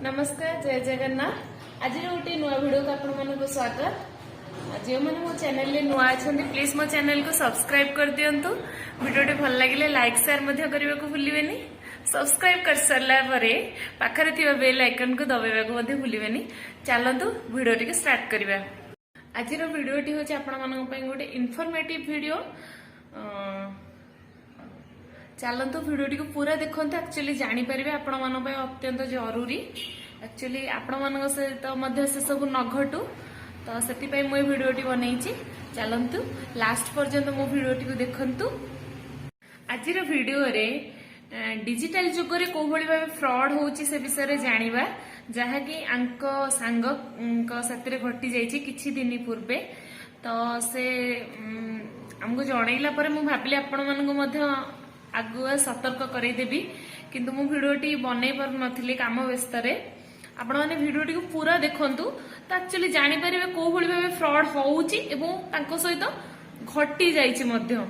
नमस्कार जय जगन्नाथ। आज गोटे नुआ वीडियो को आपको स्वागत। जो मैंने मो चैनल नुआ अच्छा प्लीज मो चैनल को सब्सक्राइब कर दिंतु। वीडियो भल लगे लाइक शेयर करने को भूलें। सब्सक्राइब कर सारा पाखे बेल आइकन को दबाइबा को भूलें। चलतु वीडियो टी स्टार्ट करवा। आज वीडियो हूँ आपण गोटे इनफॉर्मेटिव वीडियो। चलतु वीडियो टी पूरा देखते एक्चुअली जानीपर आपण मान अत्यंत जरूरी। एक्चुअली आपण मान सहित से सब न घटू तो से मुझे वीडियो टी बनई। चलतु लास्ट पर्यंत मो वीडियो टी देखंतु। आज वीडियो रे डिजिटल जुग रे को भली भाबे फ्रॉड होउची से विषय रे जानिबा, जहाँकि आंक सांग साथी घटी जाइए किछि दिन पूर्वे। तो से हमको जनइला पर मु भाबिली आपण मानक मध्य आगुआ सतर्क करदेवी, किंतु मु भिडियोटी बनई पार नथिली काम व्यस्त रे। आपण माने भिडियोटी को पूरा देखंतु तो एक्चुअली जानि परिबे को भली भाबे फ्रॉड होउची एवं तांको सहित घटी जाइछि मध्य।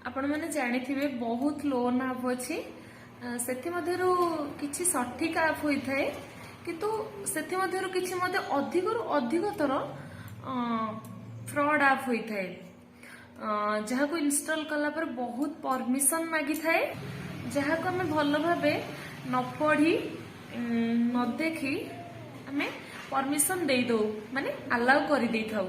आपण माने जानिथिबे बहुत लोन आप अछि, सेथि मध्यरु किछि सठिक आप होई थाए, किंतु सेथि मध्यरु किछि मध्य अधिक थर फ्रॉड आप होई थाए। जहाँ को इंस्टॉल कला पर बहुत परमिशन मागी थाए, जहाँ को हमें भल भावे न पढ़ी न देखी हमें परमिशन दे दो माने अलाउ कर दे थाउ।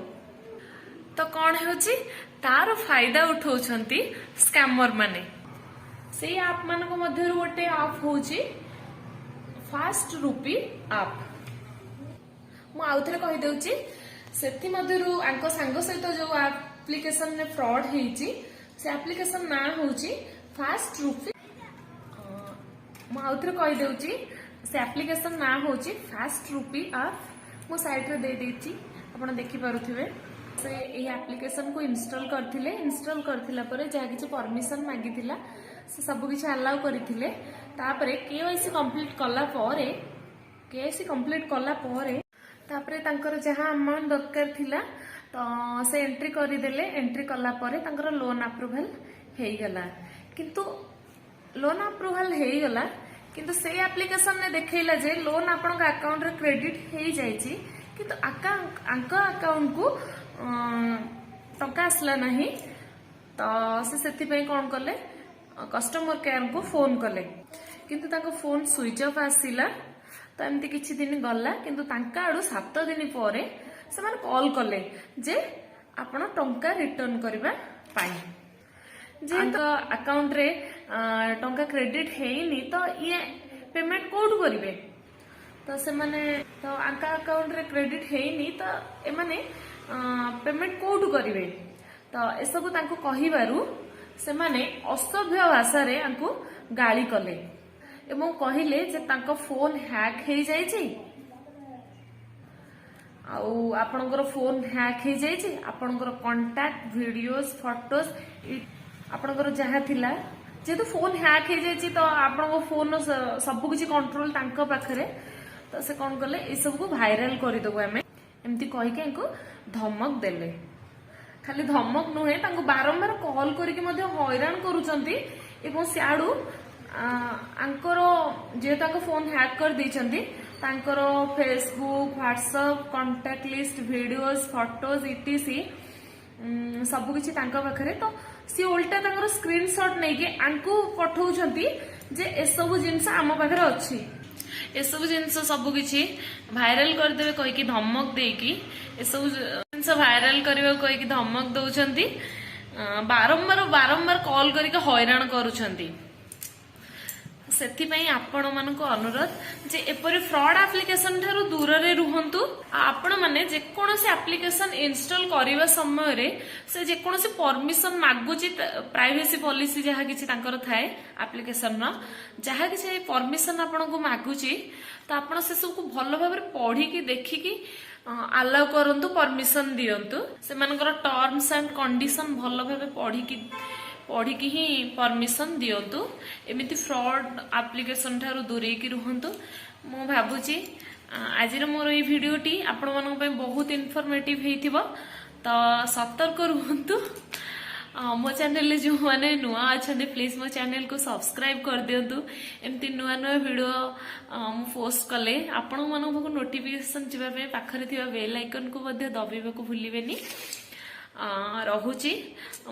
तो कौन होची तार फायदा उठाउछंती स्कैमर माने। से आप मान को मध्य गोटे आप होची फास्ट रूपी आप। मु आउथरे कहि देउची सेथि मध्यरु आंको सांग सहित जो एप्लिकेशन ने फ्रॉड हेची से एप्लिकेशन ना होची फास्ट रूपी। मु आउथरे कहि देउची से एप्लिकेशन ना होची फास्ट रूपी आप। मो साइट रे दे देची आपण देखि पारुथिबे। से एही एप्लिकेशन को इंस्टॉल करथिले, इंस्टॉल करथिला परे जहा किछि परमिशन मागिथिला से सब किछि अलाउ करिथिले। तापरे केवाईसी कंप्लीट कला परे तापरे तांकर जहा अमाउंट दरकार थिला तो से एंट्री करदेले। एंट्री कला परे तांकर लोन अप्रूवल हेई गला, किंतु लोन अप्रूवल हेई गला, किंतु से एप्लिकेशन ने देखैला जे लोन आपन अकाउंट रे क्रेडिट हेई जाईची, किंतु आंका अकाउंट को टका आसला नहीं। तो से सेथि पई कोन करले कस्टमर केयर को फोन कले, किंतु ताको फोन स्विच ऑफ आसीला। तो एमती किछि दिन गला, किंतु तांका आडू 7 दिन परे से माने कॉल कले जे आपण टंका रिटर्न करबा पाई। जे अकाउंट रे टंका क्रेडिट हेइनी तो ये पेमेंट कोड करिवे। तो से माने तो आंका अकाउंट रे क्रेडिट हेइनी तो ए माने पेमेंट कोड करिवे। तो ए सब तांको कहिबारु से माने असभ्य भाषा रे आंको गाली कले एवं कहिले जे तांको फोन हैक हेई जाईची, आउ आपणकर फोन हैक हेई जाईची, आपणकर कांटेक्ट वीडियोस फोटोस आपणकर जहा थिला जेतु फोन हैक हेई जाईची तो आपणको फोन सब किछि कंट्रोल तांको पाखरे। तो से कोन करले ए सब को वायरल करि दबो हमें एमती कहि के इनको धमक देले। खाली धमक नुहे, तांको बारंबार कॉल करके मध्य हैरान करूचंती एवं सियाडू आंकर जे तांको फोन हैक कर दैचंती तांकर Facebook WhatsApp contact list videos photos etc. सब किछि तांको पाखरे। तो सी उल्टा तांकर स्क्रीनशॉट नै के आंको पठाउचंती जे ए सब जिंस आम पाखरे अछि, ए सब जिंस सब किछि वायरल कर देबे कहि कि धमक दे कि ए सब जिंस वायरल करबा कहि कि धमक दउचंती। बारंबार कॉल करके हैरान करूचंती। सेथिपई आपण मानको अनुरोध जे एपरि फ्रॉड एप्लिकेशन ठारू दूर रे रुहंतु। आपण माने जे कोनोसी एप्लिकेशन इंस्टॉल करिवा समय रे से जे कोनोसी परमिशन मागुची प्राइवेसी पॉलिसी जहा किछि तांकर थाए एप्लिकेशन न जहा किछि परमिशन आपण को मागुची तो आपण से सब को भलो भाबरे पढी कि देखि कि अलाउ करंतु, परमिशन दियंतु। से मानकर टर्म्स एंड कंडीशन भलो भाबे पढ़ी की ही परमिशन दियंतु। एमिति फ्रॉड एप्लिकेशन ठारू दूरे की रुहंतु। मु भाबुची आज मोर ये वीडियोटी आपण मानक बहुत इनफॉर्मेटिव हेतिबो, तो सतर्क रुहंतु। मो चैनल जो मैंने नुआ अच्छा प्लीज मो चैनल को सब्सक्राइब कर दिंतु एमती नुआ नुआ वीडियो मु पोस्ट कले आपण मानक नोटिफिकेशन जावाई पाखरे थिबा बेल आइकन को मध्य दबाइबाकू भूलिबेनी रहुची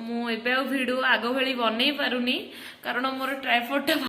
मु एबे वीडियो आग भली बनै पारुनी कारण मोर ट्राइपॉड